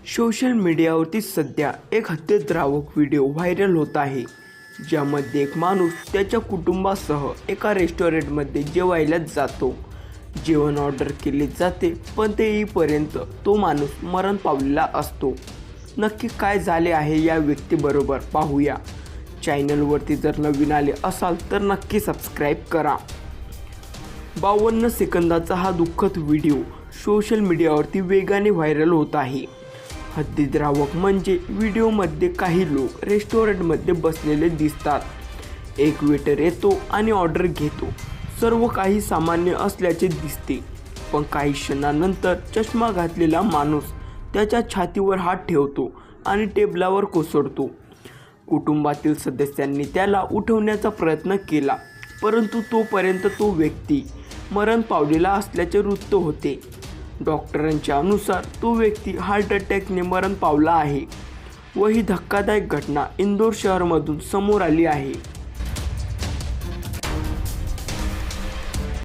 Social मीडियावरती सध्या एक हत्येद्रावक व्हिडिओ व्हायरल होत आहे, ज्यामध्ये एक माणूस त्याच्या कुटुंबासह एका रेस्टॉरंटमध्ये जेवायला जातो. जेवण ऑर्डर केले जाते, पण ते येईपर्यंत तो माणूस मरण पावलेला असतो. नक्की काय झाले आहे या व्यक्तीबरोबर पाहूया. चॅनलवरती जर नवीन आले असाल तर नक्की सबस्क्राईब करा. 52 सेकंदाचा हा दुःखद व्हिडिओ सोशल मीडियावरती वेगाने व्हायरल होत आहे. हत्येद्रावक म्हणजे व्हिडिओमध्ये काही लोक रेस्टॉरंटमध्ये बसलेले दिसतात. एक वेटर येतो आणि ऑर्डर घेतो. सर्व काही सामान्य असल्याचे दिसते, पण काही क्षणानंतर चष्मा घातलेला माणूस त्याच्या छातीवर हात ठेवतो आणि टेबलावर कोसळतो. कुटुंबातील सदस्यांनी त्याला उठवण्याचा प्रयत्न केला, परंतु तोपर्यंत तो व्यक्ती मरण पावलेला असल्याचे वृत्त होते. डॉक्टरांच्या अनुसार तो व्यक्ती हार्ट अटॅकने मरण पावला आहे व ही धक्कादायक घटना इंदोर शहरामधून समोर आली आहे.